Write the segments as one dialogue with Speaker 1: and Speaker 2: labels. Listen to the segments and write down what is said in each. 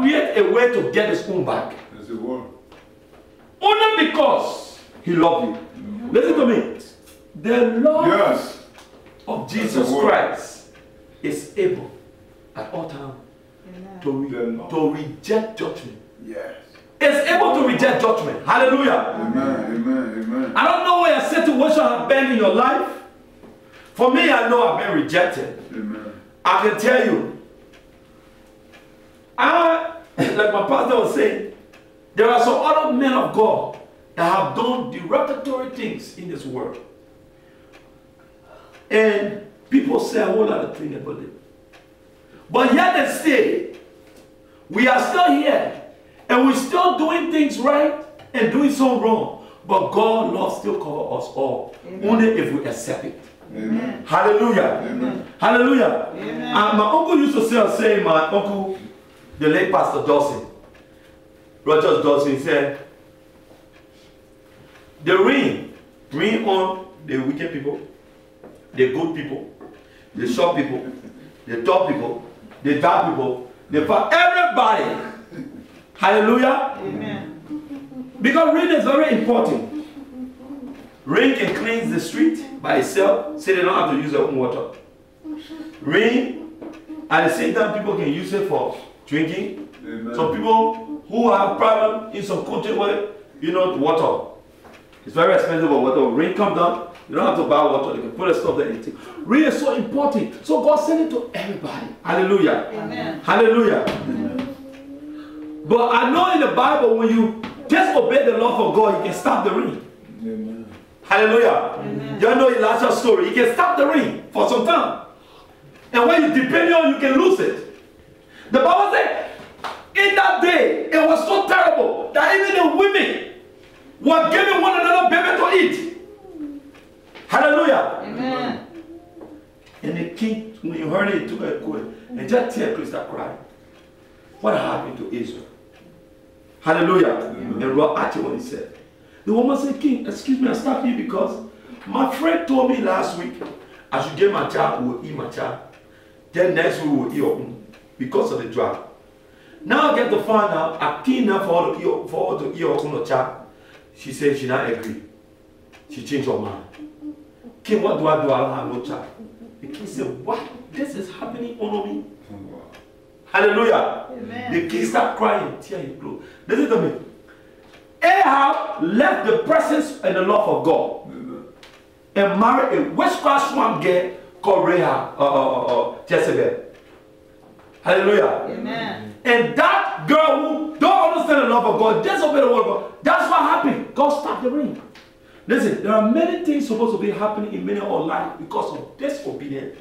Speaker 1: create a way to get his own back.
Speaker 2: That's the word.
Speaker 1: Only because he loved you. Listen to me. The love of Jesus Christ is able at all times to reject judgment.
Speaker 2: Yes.
Speaker 1: It's able to reject judgment. Hallelujah.
Speaker 2: Amen. Amen. Amen.
Speaker 1: I don't know where your situation has been in your life. For me, I know I've been rejected.
Speaker 2: Amen.
Speaker 1: I can tell you. Like my pastor was saying, there are some other men of God that have done derogatory things in this world. And people say a whole lot of things about it. But yet they say, we are still here. And we're still doing things right and doing so wrong. But God loves still call us all. Amen. Only if we accept it.
Speaker 2: Amen.
Speaker 1: Hallelujah.
Speaker 2: Amen.
Speaker 1: Hallelujah.
Speaker 2: Amen.
Speaker 1: My uncle used to say, my uncle, the late Pastor Dawson, Rogers Dawson, said, the rain on the wicked people, the good people, the short people, the tall people, the dark people, the fat, everybody. Hallelujah.
Speaker 3: Amen.
Speaker 1: Because rain is very important. Rain can cleanse the street by itself, so they don't have to use their own water. Rain, at the same time, people can use it for drinking.
Speaker 2: Amen.
Speaker 1: Some people who have problem in some country where, water. It's very expensive water. When rain comes down, you don't have to buy water. You can put the stuff there and take. Rain is so important. So God sent it to everybody. Hallelujah.
Speaker 3: Amen.
Speaker 1: Hallelujah.
Speaker 2: Amen.
Speaker 1: But I know in the Bible, when you disobey the law of God, you can stop the rain.
Speaker 2: Amen.
Speaker 1: Hallelujah.
Speaker 3: Amen.
Speaker 1: You know Elijah's story. You can stop the rain for some time. And when you depend on, you can lose it. The Bible said, in that day, it was so terrible that even the women were giving one another baby to eat. Hallelujah.
Speaker 3: Amen.
Speaker 1: And the king, when you heard it, he took a coin and just tear crystal crying. What happened to Israel? Hallelujah.
Speaker 2: Amen.
Speaker 1: And Rob actually what he said. The woman said, King, excuse me, I stopped you because my friend told me last week I should get my child, we will eat my child. Then next week we will eat your own because of the drought. Now I get to find out I keen her for her to eat her own child. She said she not agree. She changed her mind. King, what do? I don't have no child. The king said, what? This is happening on me.
Speaker 2: Wow.
Speaker 1: Hallelujah.
Speaker 3: Amen.
Speaker 1: The king start crying, tear his clothes. Listen to me. Ahab left the presence and the love of God.
Speaker 2: Amen.
Speaker 1: And married a witchcraft swamp girl called Rahab, Jezebel. Hallelujah.
Speaker 3: Amen.
Speaker 1: And that girl who don't understand the love of God, disobey the word of God, that's what happened. God stopped the rain. Listen, there are many things supposed to be happening in many of our lives because of disobedience.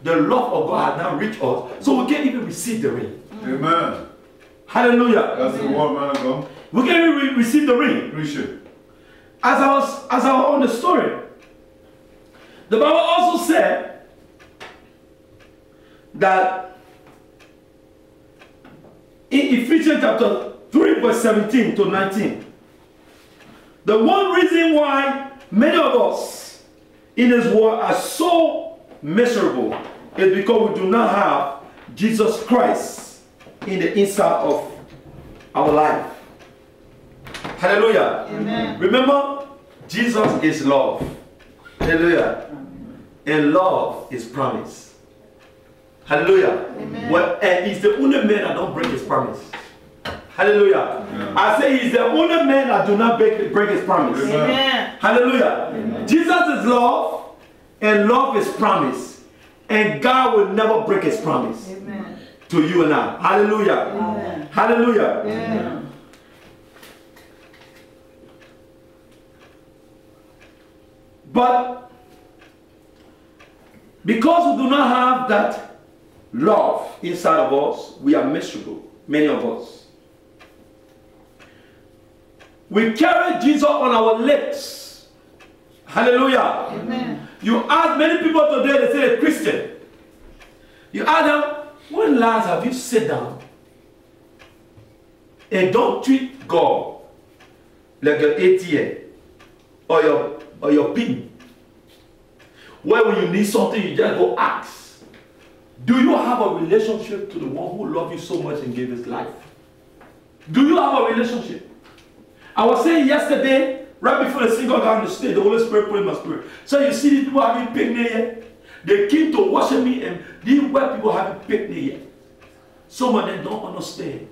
Speaker 1: The love of God has now reached us, so we can't even receive the rain.
Speaker 2: Amen.
Speaker 1: Hallelujah.
Speaker 2: That's the word, man of God.
Speaker 1: We can't even receive the rain.
Speaker 2: Appreciate it.
Speaker 1: As I was on the story, the Bible also said that in Ephesians chapter 3 verse 17 to 19, the one reason why many of us in this world are so miserable is because we do not have Jesus Christ in the inside of our life. Hallelujah.
Speaker 3: Amen.
Speaker 1: Remember, Jesus is love. Hallelujah. And love is promise. Hallelujah.
Speaker 3: Amen.
Speaker 1: Well, and he's the only man that don't break his promise. Hallelujah.
Speaker 2: Amen.
Speaker 1: I say he's the only man that do not break his promise.
Speaker 2: Amen.
Speaker 3: Amen.
Speaker 1: Hallelujah.
Speaker 2: Amen.
Speaker 1: Jesus is love, and love is promise. And God will never break his promise
Speaker 3: Amen.
Speaker 1: to you and I. Hallelujah.
Speaker 3: Amen.
Speaker 1: Hallelujah.
Speaker 3: Amen.
Speaker 1: But because we do not have that love inside of us, we are miserable, many of us. We carry Jesus on our lips. Hallelujah.
Speaker 3: Amen.
Speaker 1: You ask many people today, they say they're Christian. You ask them, when last have you sat down and don't treat God like your ATM or your PIN? Where when you need something, you just go ask. Do you have a relationship to the one who loved you so much and gave his life Do you have a relationship? I was saying yesterday, right before the single got on the stage, the Holy Spirit put in my spirit. So you see these people having picnic here? They came to worship me, and these white people having picnic here. Some of them don't understand.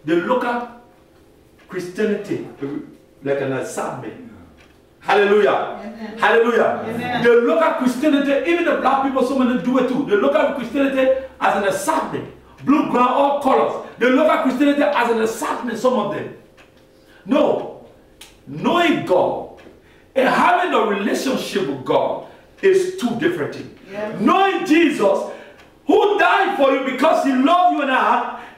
Speaker 1: They look at Christianity like an assignment. Hallelujah. Amen. Hallelujah. Amen. They look at Christianity, even the black people, some of them do it too. They look at Christianity as an assignment. Blue, brown, all colors. They look at Christianity as an assignment, some of them. No. Knowing God and having a relationship with God is two different things. Yes. Knowing Jesus, who died for you because he loved you and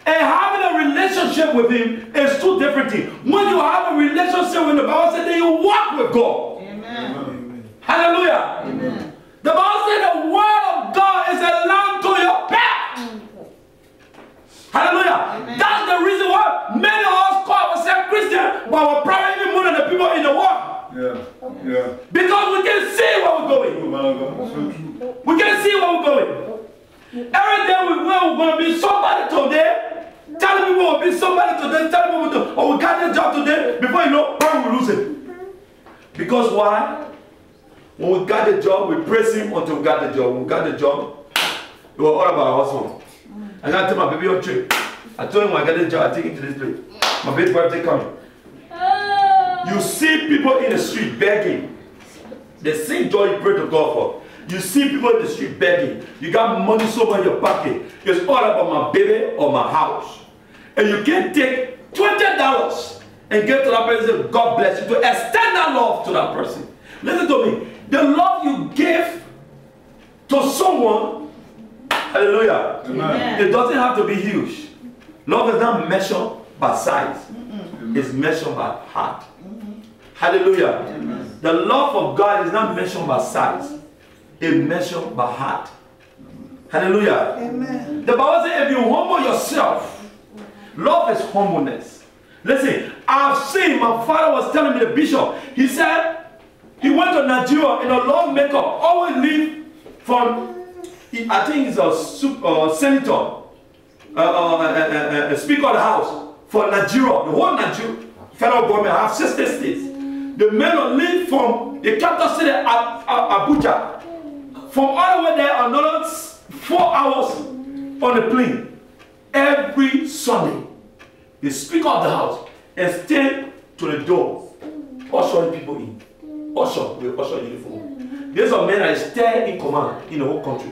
Speaker 1: having a relationship with him is two different things. When you have a relationship with the Bible says that you walk with God. Amen. Amen. Hallelujah. Amen. The Bible says the word of God is a lamp to your path. Hallelujah. Amen. That's the reason why many of us call ourselves Christian, but we're probably even more than the people in the world. Yeah. Yeah. Because we can see where we're going. We can see where we're going. Every day we're going to be somebody today. Telling people we'll be somebody today. Telling people oh, we got this job today. Before you know, we lose it. Because why? When we got the job, we praise him until we got the job. When we got the job, it was all about our husband. I got to tell my baby on trip. I told him when I got the job, I take him to this place. My baby birthday coming. You see people in the street begging. The same joy you pray to God for. You see people in the street begging. You got money so much in your pocket. It's all about my baby or my house. And you can take $20 and get to that person and say, God bless you, to extend that love to that person. Listen to me. The love you give to someone, hallelujah, amen, it doesn't have to be huge. Love is not measured by size. It's measured by heart. Hallelujah. Amen. The love of God is not measured by size. It's measured by heart. Hallelujah. Amen. The Bible says if you humble yourself, love is humbleness. Listen, I've seen, my father was telling me, the bishop, he said he went to Nigeria in a lawmaker, always leave from, I think he's a senator, a speaker of the house for Nigeria, the whole Nigeria, federal government have 60 states. The men will leave from the capital city, Abuja, from all the way there, another 4 hours on the plane. Every Sunday, the speaker of the house and stand to the door, ushering people in. Usher with usher uniform. There's a man that is still in command in the whole country.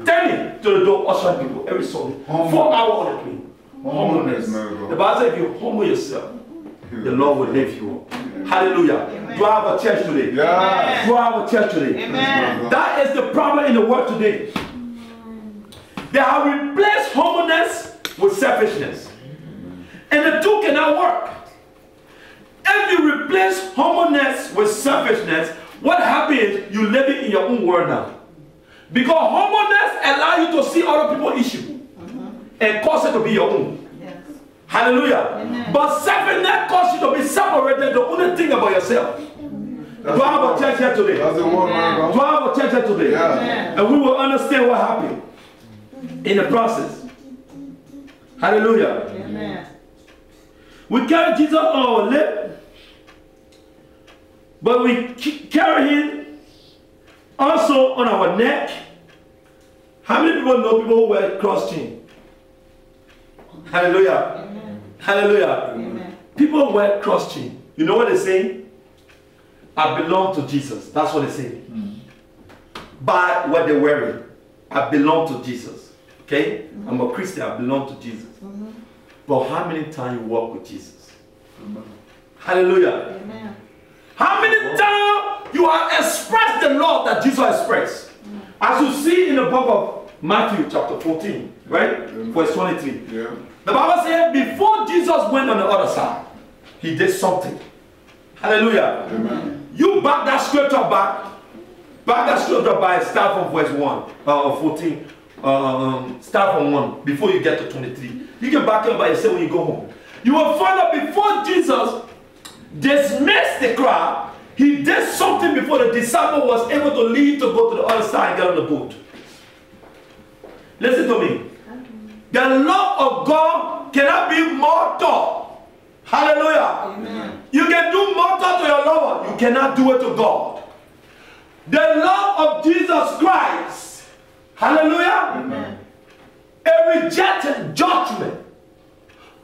Speaker 1: Standing to the door, ushering people every Sunday. 4 hours on the plane. Humbleness. The Bible says if you humble yourself, the Lord will lift you up. Hallelujah. Amen. Do I have a church today? Yeah. Do I have a church today? Amen. That is the problem in the world today. They have replaced humbleness with selfishness. And the two cannot work. If you replace humbleness with selfishness, what happens is you live it in your own world now. Because humbleness allows you to see other people's issue and cause it to be your own. Hallelujah. Amen. But selfishness causes you to be separated, to only think about yourself. Do I have a church here today? That's the word, man. Do I have a church here today? Yeah. And we will understand what happened in the process. Hallelujah. Amen. We carry Jesus on our lip, but we carry him also on our neck. How many people know people who wear cross chain? Hallelujah. Amen. Hallelujah. Amen. People wear cross chain. You know what they say? I belong to Jesus. That's what they say. By what they're wearing. I belong to Jesus. Okay? I'm a Christian. I belong to Jesus. But how many times you walk with Jesus? Hallelujah. Amen. How many times you have expressed the love that Jesus expressed? As you see in the book of Matthew chapter 14, right? Verse 23. Yeah. The Bible says before Jesus went on the other side, he did something. Hallelujah. Amen. You back that scripture back. Back that scripture by start from verse 1 14. Start from 1 before you get to 23. You can back up by yourself when you go home. You will find out before Jesus dismissed the crowd, he did something before the disciple was able to leave to go to the other side and get on the boat. Listen to me. The love of God cannot be mortal. Hallelujah.
Speaker 3: Amen.
Speaker 1: You can do mortal to your Lord. You cannot do it to God. The love of Jesus Christ. Hallelujah.
Speaker 3: Amen.
Speaker 1: It rejected judgment.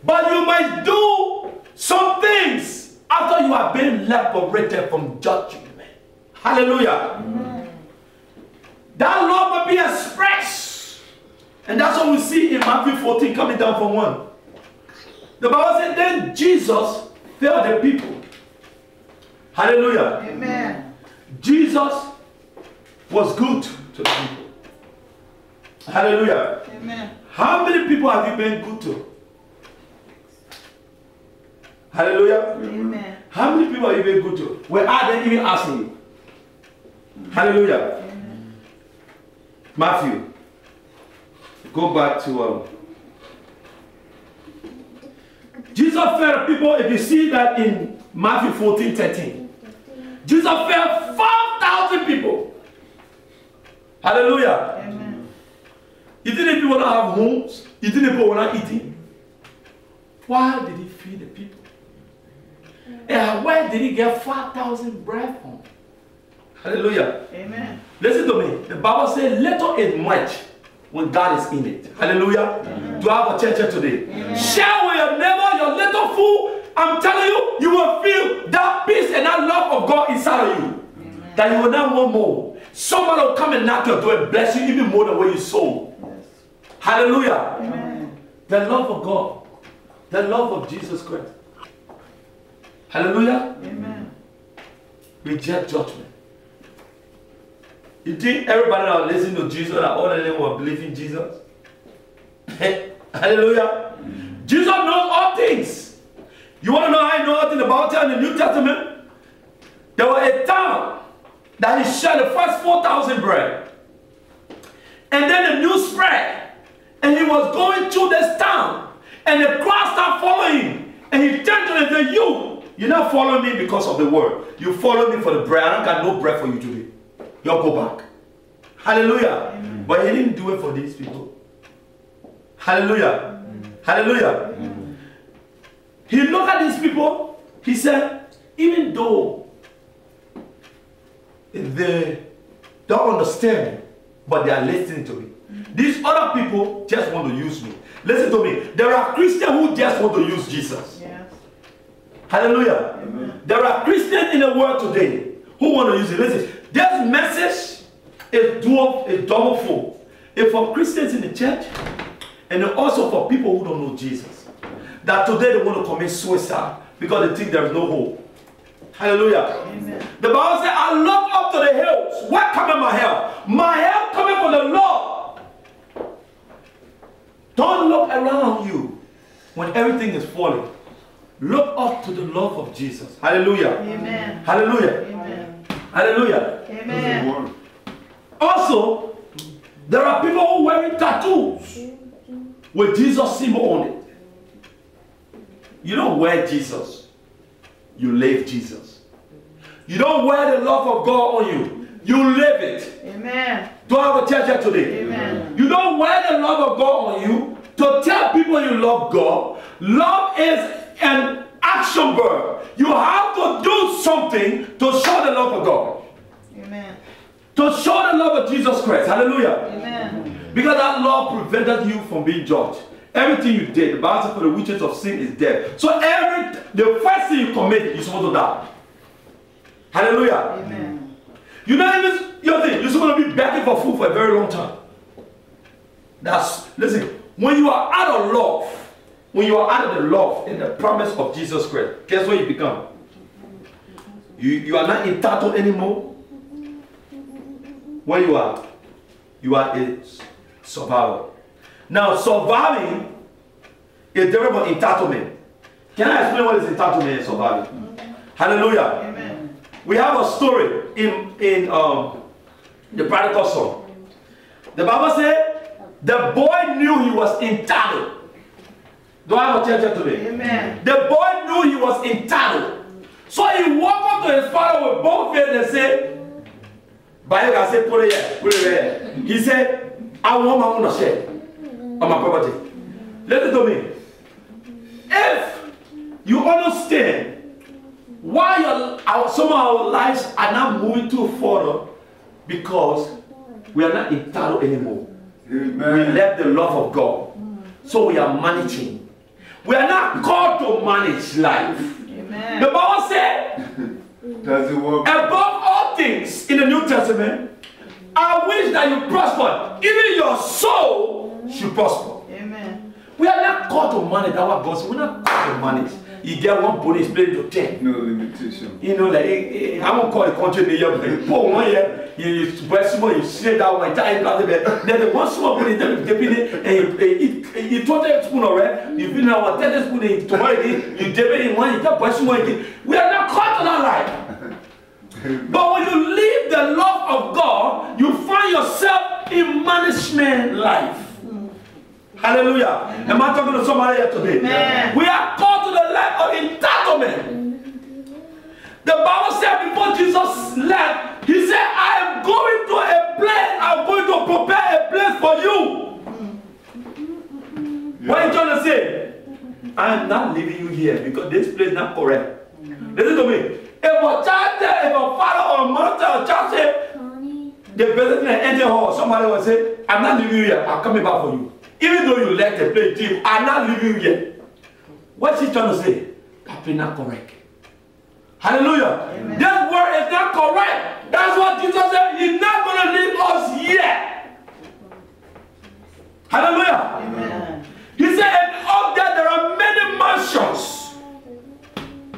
Speaker 1: But you must do some things after you have been liberated from judgment. Hallelujah.
Speaker 3: Amen.
Speaker 1: That love will be expressed. And that's what we see in Matthew 14 coming down from 1. The Bible said, then Jesus fed the people. Hallelujah.
Speaker 3: Amen.
Speaker 1: Jesus was good to the people. Hallelujah.
Speaker 3: Amen.
Speaker 1: How many people have you been good to? Hallelujah.
Speaker 3: Amen.
Speaker 1: How many people have you been good to? Well, I didn't even ask you. Hallelujah.
Speaker 3: Amen.
Speaker 1: Matthew. Go back to Jesus fed people. If you see that in Matthew 14:13, Jesus fed 5,000 people. Hallelujah.
Speaker 3: Amen.
Speaker 1: You think people don't have homes? You think people were not eating? Why did he feed the people? And where did he get 5,000 bread from? Hallelujah.
Speaker 3: Amen.
Speaker 1: Listen to me. The Bible says, little is much when God is in it. Hallelujah. Do I have a church here today?
Speaker 3: Amen.
Speaker 1: Share with your neighbor your little food. I'm telling you, you will feel that peace and that love of God inside of you.
Speaker 3: Amen.
Speaker 1: That you will not want more. Someone will come and knock your door and bless you even more than what you sold.
Speaker 3: Yes.
Speaker 1: Hallelujah.
Speaker 3: Amen.
Speaker 1: The love of God. The love of Jesus Christ. Hallelujah.
Speaker 3: Amen.
Speaker 1: Reject judgment. You think everybody that was listening to Jesus, that all of them were believing Jesus? Hallelujah. Jesus knows all things. You want to know how he knows all things about it in the New Testament? There was a time that he shared the first 4,000 bread. And then the news spread. And he was going through this town. And the crowd started following him. And he turned to them and said, you're not following me because of the word. You follow me for the bread. I don't got no bread for you today. You'll go back. Hallelujah.
Speaker 3: Amen.
Speaker 1: But he didn't do it for these people. Hallelujah.
Speaker 3: Amen.
Speaker 1: Hallelujah.
Speaker 3: Amen.
Speaker 1: He looked at these people. He said, even though they don't understand me, but they are listening to me. These other people just want to use me. Listen to me. There are Christians who just want to use Jesus.
Speaker 3: Yes.
Speaker 1: Hallelujah.
Speaker 3: Amen.
Speaker 1: There are Christians in the world today who want to use it. Listen, this message is double full. It's for Christians in the church and also for people who don't know Jesus. That today they want to commit suicide because they think there is no hope. Hallelujah.
Speaker 3: Amen.
Speaker 1: The Bible says, I look up to the hills. Where cometh my help? My help coming from the Lord. Don't look around you when everything is falling. Look up to the love of Jesus. Hallelujah.
Speaker 3: Amen.
Speaker 1: Hallelujah.
Speaker 3: Amen.
Speaker 1: Hallelujah.
Speaker 3: Amen.
Speaker 1: Also, there are people who are wearing tattoos with Jesus symbol on it. You don't wear Jesus. You live Jesus. You don't wear the love of God on you. You live it.
Speaker 3: Amen.
Speaker 1: Do I have a church here today?
Speaker 3: Amen.
Speaker 1: You don't wear the love of God on you to tell people you love God. Love is an action verb. You have to do something to show the love of God.
Speaker 3: Amen.
Speaker 1: To show the love of Jesus Christ. Hallelujah.
Speaker 3: Amen.
Speaker 1: Because that love prevented you from being judged. Everything you did, the Bible says for the wages of sin is death. So the first thing you commit, you're supposed to die. Hallelujah.
Speaker 3: Amen.
Speaker 1: You're not even, you're supposed to be begging for food for a very long time. Listen, when you are out of love, when you are out of the love and the promise of Jesus Christ, guess what you become? You are not entitled anymore. Where you are a survivor. Now, surviving is different from entitlement. Can I explain what is entitlement and surviving? Hallelujah.
Speaker 3: Amen.
Speaker 1: We have a story in the prodigal son. The Bible said the boy knew he was entitled. Do I have a church here today?
Speaker 3: Amen.
Speaker 1: The boy knew he was entitled. So he walked up to his father with both hands and said, "Bayo say put it here, put it here." He said, "I want my own share of my property." Listen to me. you understand why some of our lives are not moving too further, because we are not entitled anymore.
Speaker 2: Amen.
Speaker 1: We left the love of God. So we are managing. We are not called to manage life.
Speaker 3: Amen.
Speaker 1: The Bible said,
Speaker 2: Does it work?
Speaker 1: above all things in the New Testament, I wish that you prosper. Even your soul should prosper.
Speaker 3: Amen.
Speaker 1: We are not called to manage our goals. We're not called to manage. You get one bonus plane to 10.
Speaker 2: No limitation.
Speaker 1: You know, like, I won't call the country the year, but you pull 1 year, you press small, you say that one, then the one small bonus, and you told them spoon already, you feel now, 10 spoon in tomorrow, you dip it in one, you can't press small again. We are not caught to that life. But when you live the love of God, you find yourself in management life. Hallelujah. Am I talking to somebody here today?
Speaker 3: Amen.
Speaker 1: We are called to the life of entitlement. The Bible said before Jesus left, he said, I am going to a place, I'm going to prepare a place for you. What are you trying to say? I am not leaving you here because this place is not correct. Listen to me. If a child, if a father or a mother or a child say, the person in the engine hall, somebody will say, I'm not leaving you here, I'm coming back for you. Even though you left the play team, I'm not leaving you here. What's he trying to say? That's not correct. Hallelujah. Amen. This word is not correct. That's what Jesus said. He's not going to leave us here. Hallelujah.
Speaker 3: Amen.
Speaker 1: He said, and up there are many mansions.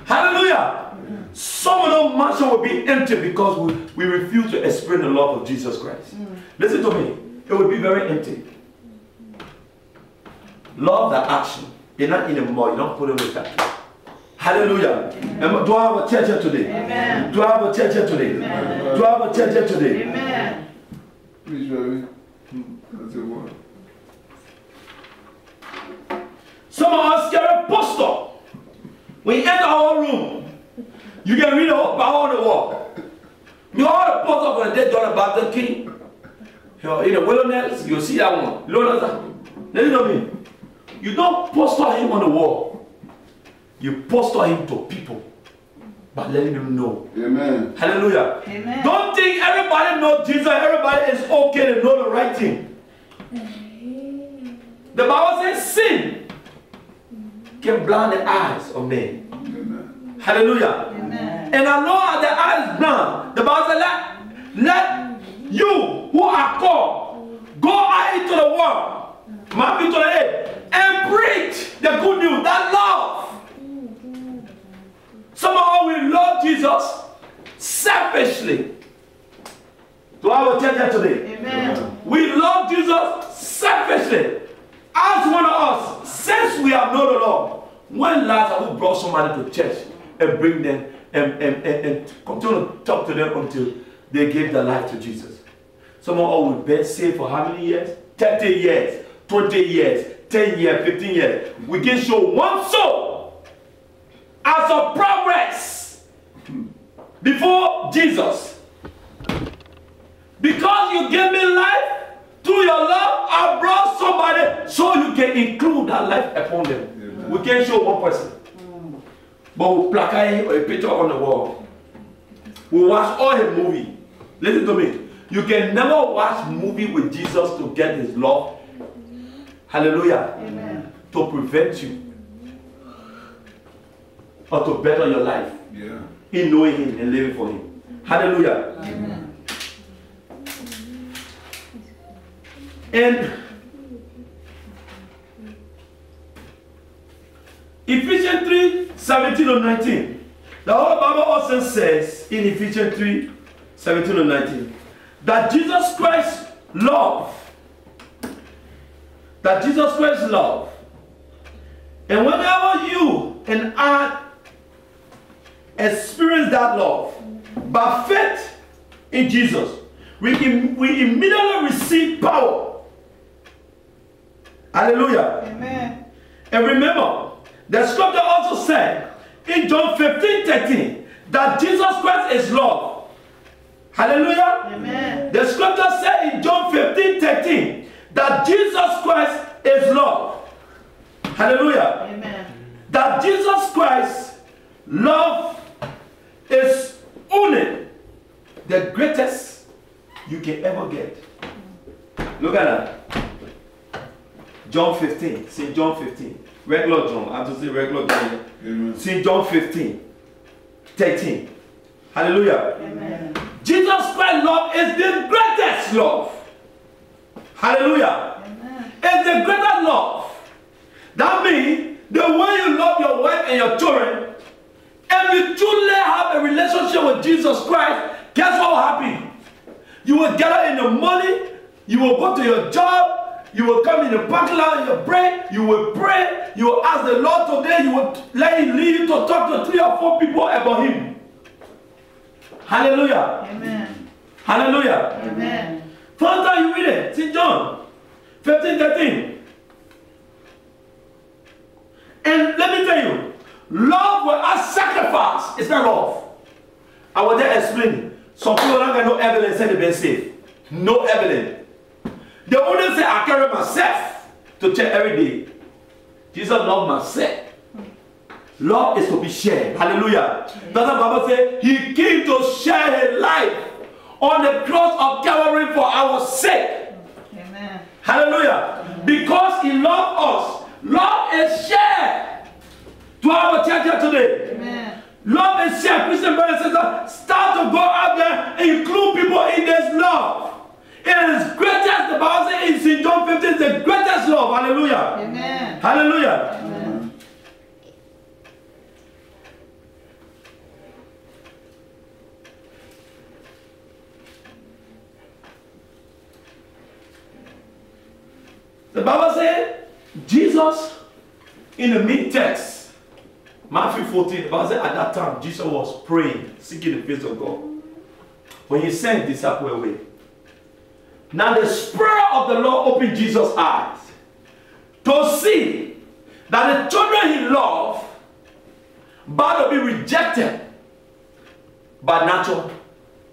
Speaker 1: Hallelujah. Amen. Some of those mansions will be empty because we refuse to experience the love of Jesus Christ. Listen to me. It will be very empty. Love the action. You're not in a mall. You don't put it with that. Hallelujah. Amen. Do I have a church here today?
Speaker 3: Amen.
Speaker 1: Do I have a church here today?
Speaker 3: Amen.
Speaker 1: Do I have a church here today?
Speaker 3: Amen.
Speaker 2: Please, Jerry. Does it work?
Speaker 1: Some of us carry a poster. When you enter our room, you can read the whole power on the wall. You all the poster when they done about the king. In the wilderness, you see that one. Listen to me. You don't poster him on the wall. You poster him to people by letting them know.
Speaker 2: Amen.
Speaker 1: Hallelujah.
Speaker 3: Amen.
Speaker 1: Don't think everybody knows Jesus. Everybody is okay to know the right thing. The Bible says sin can blind the eyes of men.
Speaker 2: Amen.
Speaker 1: Hallelujah.
Speaker 3: Amen.
Speaker 1: And as long as the eyes blind, the Bible says, let you who are called go out into the world. Matthew 28. And preach the good news, that love. Some of us we love Jesus selfishly. Do I have a church here today?
Speaker 3: Amen.
Speaker 1: We love Jesus selfishly. As one of us, since we have known the Lord, when last have we brought somebody to church and bring them and continue to talk to them until they gave their life to Jesus? Some of us will be saved for how many years? 30 years, 20 years. 10 years, 15 years, we can show one soul as a progress before Jesus. Because you gave me life, through your love, I brought somebody so you can include that life upon them. Yeah. We can't show one person. But we'll placate a picture on the wall. We watch all his movie. Listen to me. You can never watch movie with Jesus to get his love. Hallelujah.
Speaker 3: Amen.
Speaker 1: To prevent you or to better your life.
Speaker 2: Yeah.
Speaker 1: In knowing him and living for him. Hallelujah.
Speaker 3: Amen.
Speaker 1: And Ephesians 3:17-19. The whole Bible also says in Ephesians 3:17-19 that Jesus Christ loved. That Jesus Christ love. And whenever you and I experience that love by faith in Jesus, we immediately receive power. Hallelujah.
Speaker 3: Amen.
Speaker 1: And remember, the scripture also said in John 15:13 that Jesus Christ is love. Hallelujah.
Speaker 3: Amen.
Speaker 1: The scripture said in John 15:13 that Jesus Christ is love. Hallelujah.
Speaker 3: Amen.
Speaker 1: That Jesus Christ Love is only the greatest you can ever get. Look at that. John 15. St. John 15. Regular John. I have to say regular John.
Speaker 2: Amen.
Speaker 1: St. John 15. 13. Hallelujah.
Speaker 3: Amen.
Speaker 1: Jesus Christ's love is the greatest love. Hallelujah.
Speaker 3: Amen.
Speaker 1: It's the greatest love. That means the way you love your wife and your children, if you truly have a relationship with Jesus Christ, guess what will happen? You will gather in the morning, you will go to your job, you will come in the parking lot in your break, you will pray, you will ask the Lord today, you will let Him lead you to talk to 3 or 4 people about Him. Hallelujah.
Speaker 3: Amen.
Speaker 1: Hallelujah.
Speaker 3: Amen.
Speaker 1: First time you read it, St. John 15, 13. And let me tell you, love without sacrifice is not love. I was there explaining. Some people don't get no evidence that they've been saved. No evidence. They only say, I carry myself to church every day. Jesus loved myself. Love is to be shared. Hallelujah. That's what the Bible says. He came to share His life on the cross of Calvary for our sake.
Speaker 3: Amen.
Speaker 1: Hallelujah. Because He loved us. Love is shared to our church here today.
Speaker 3: Amen.
Speaker 1: Love is shared. Christian brothers and sisters, start to go out there and include people in this love. It is greatest, the Bible says in St. John 15, it's the greatest love. Hallelujah.
Speaker 3: Amen.
Speaker 1: Hallelujah.
Speaker 3: Amen.
Speaker 1: The Bible says Jesus in the mid-text, Matthew 14, the Bible says at that time Jesus was praying, seeking the face of God. When He sent His disciples away. Now the Spirit of the Lord opened Jesus' eyes to see that the children He loved about to be rejected by natural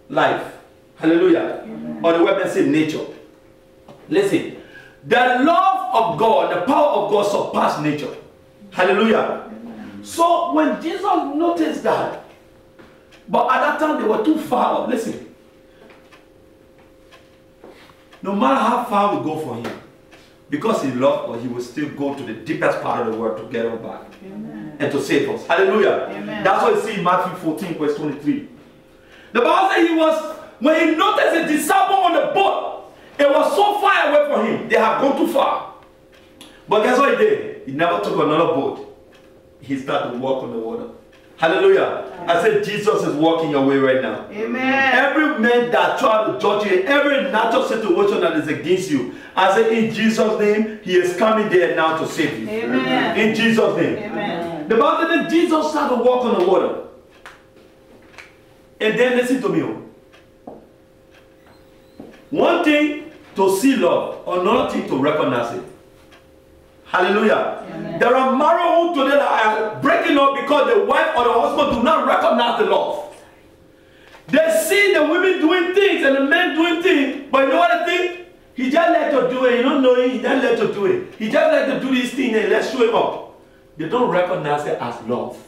Speaker 1: life. Hallelujah. Amen. Or the word say nature. Listen. The love of God, the power of God surpasses nature. Hallelujah. Amen. So when Jesus noticed that, but at that time they were too far off. Listen. No matter how far we go for Him, because He loved us, He will still go to the deepest part of the world to get us back. Amen. And to save us. Hallelujah. Amen. That's what you see in Matthew 14, verse 23. The Bible says when He noticed a disciple on the boat, it was so far away from Him. They had gone too far. But guess what He did? He never took another boat. He started to walk on the water. Hallelujah. I said Jesus is walking your way right now.
Speaker 3: Amen.
Speaker 1: Every man that tried to judge you, every natural situation that is against you, I said in Jesus' name, He is coming there now to save you.
Speaker 3: Amen.
Speaker 1: In Jesus' name.
Speaker 3: Amen.
Speaker 1: The Bible said Jesus started to walk on the water. And then listen to me. One thing to see love, another thing to recognize it. Hallelujah. Amen. There are married homes today that are breaking up because the wife or the husband do not recognize the love. They see the women doing things and the men doing things, but you know what I think? He just let her do it. You don't know it, he just let her do it. He just let her do this thing and let's show him up. They don't recognize it as love.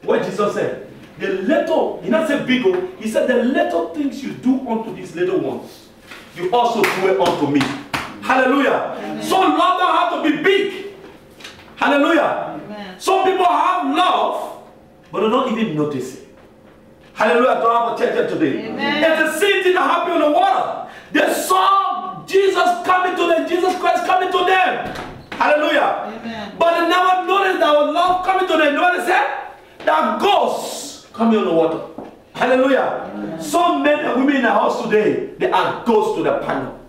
Speaker 1: What Jesus said, the little, he not said big, he said the little things you do unto these little ones, you also do it unto me. Hallelujah. Amen. So love don't have to be big. Hallelujah. Amen. Some people have love, but they don't even notice it. Hallelujah. Don't have a church today. Amen. It's the same thing that happened on the water. They saw Jesus coming to them, Jesus Christ coming to them. Hallelujah. Amen. But they never noticed that was love coming to them. You know what they said? That ghosts coming on the water. Hallelujah. Amen. Some men and women in the house today, they are ghosts to the panel.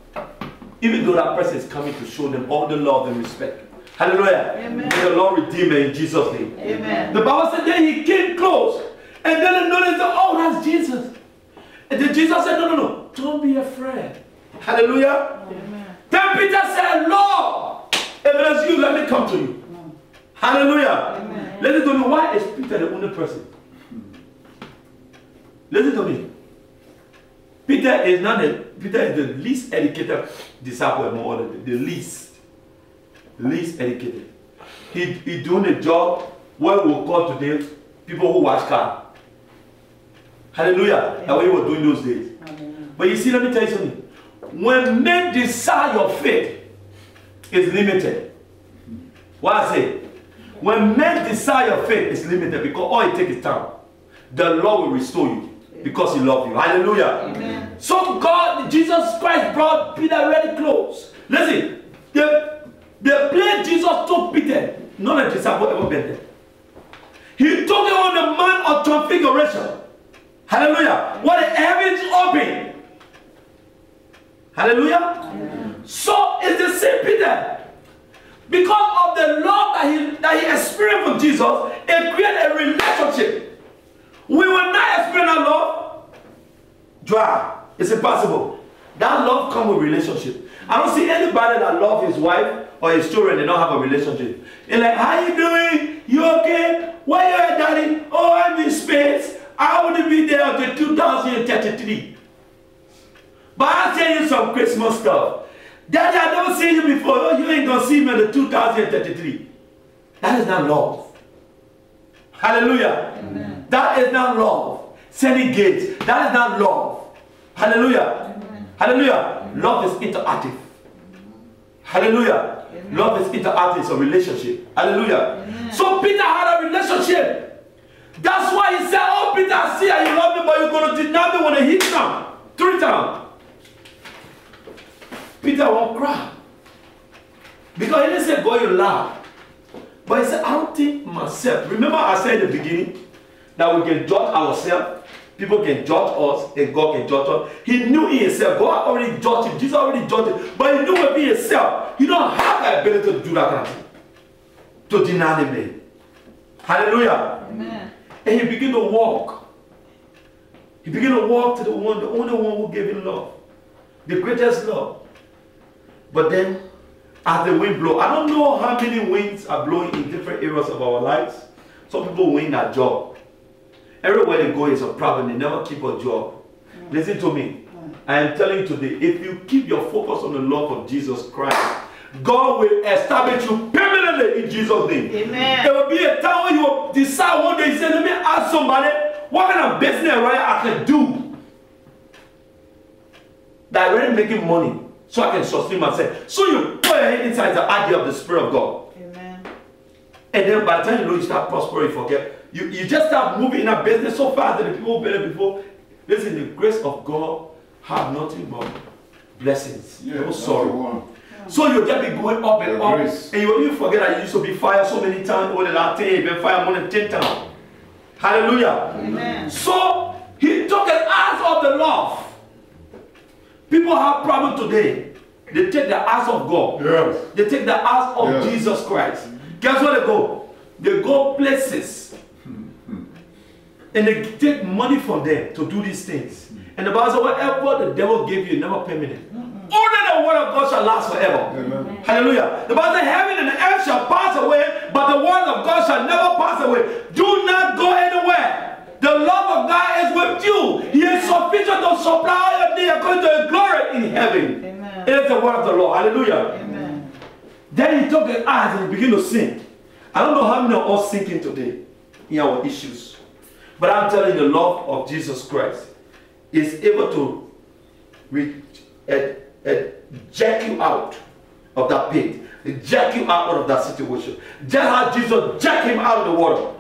Speaker 1: Even though that person is coming to show them all the love and respect. Hallelujah. Amen. May the Lord redeem it in Jesus' name. Amen. The Bible said then he came close. And then they noticed that, oh, that's Jesus. And then Jesus said, no, don't be afraid. Hallelujah. Amen. Then Peter said, Lord, if it is you, let me come to you. Hallelujah. Amen. Listen to me. Why is Peter the only person? Listen to me. Peter is the least educated disciple among all of them. The least educated. He doing a job what we will call today people who wash car. Hallelujah. That's what he was doing those days. But you see, let me tell you something. When men desire your faith, it's limited. What I say? When men desire your faith, it's limited because all it takes is time. The Lord will restore you because He loves you. Hallelujah.
Speaker 3: Amen.
Speaker 1: So God, Jesus Christ brought Peter very close. Listen, the place Jesus took Peter, none of the disciples ever been there. He took him on the Mount of Transfiguration. Hallelujah. When the heavens opened. Hallelujah. Amen. So it's the same Peter. Because of the love that he experienced from Jesus, it created a relationship. We will not experience that love dry. It's impossible. That love comes with relationship. I don't see anybody that loves his wife or his children, they don't have a relationship. They're like, how you doing? You okay? Where you at, daddy? Oh, I'm in space. I want to be there until 2033. But I'll tell you some Christmas stuff. Daddy, I never seen you before. Oh, you ain't gonna see me in 2033. That is not love. Hallelujah. Amen. That is not love. Sending gates. That is not love. Hallelujah. Amen. Hallelujah. Love is interactive. Hallelujah. Amen. Love is interactive. It's a relationship. Hallelujah. Amen. So Peter had a relationship. That's why he said, oh Peter, I see how you love me, but you're going to deny me when I hit you 3 times. Peter won't cry. Because he didn't say, go, you laugh. But he said, I don't think myself. Remember I said in the beginning that we can judge ourselves. People can judge us and God can judge us. He knew in himself. God already judged him. Jesus already judged him. But he knew within himself. You don't have the ability to do that kind of thing. To deny the man. Hallelujah. Amen. And he began to walk. He began to walk to the only one who gave him love. The greatest love. But then, as the wind blows, I don't know how many winds are blowing in different areas of our lives. Some people win that job. Everywhere they go is a problem. They never keep a job. Listen to me. I am telling you today, if you keep your focus on the love of Jesus Christ, God will establish you permanently in Jesus' name. Amen. There will be a time when you will decide one day, you say, let me ask somebody, what kind of business I can do that I'm already making money so I can sustain myself. So you put your head inside the idea of the Spirit of God. Amen. And then by the time you know you start prospering, you forget. You just start moving in a business so fast that the people better before. Listen, the grace of God have nothing but blessings. Yeah, no sorrow. So you'll just be going up and up. Grace. And you will even forget that you used to be fired so many times over the last 10 years. You've been fired more than 10 times. Hallelujah. Amen. So he took his eyes off the love. People have problems today. They take the eyes of God. Yes. They take the eyes of Jesus Christ. Guess where they go? They go places. And they take money from them to do these things. And the Bible says, whatever the devil gave you, never permanent. Only the word of God shall last forever. Amen. Hallelujah. The Bible says, heaven and earth shall pass away, but the word of God shall never pass away. Do not go anywhere. The love of God is with you. He is sufficient to supply all your needs according to His glory in heaven. Amen. It is the word of the Lord. Hallelujah. Amen. Then he took his eyes and he began to sing. I don't know how many of us singing today in our issues. But I'm telling you, the love of Jesus Christ is able to jack you out of that pit, jack you out of that situation. Just how Jesus jacked him out of the water.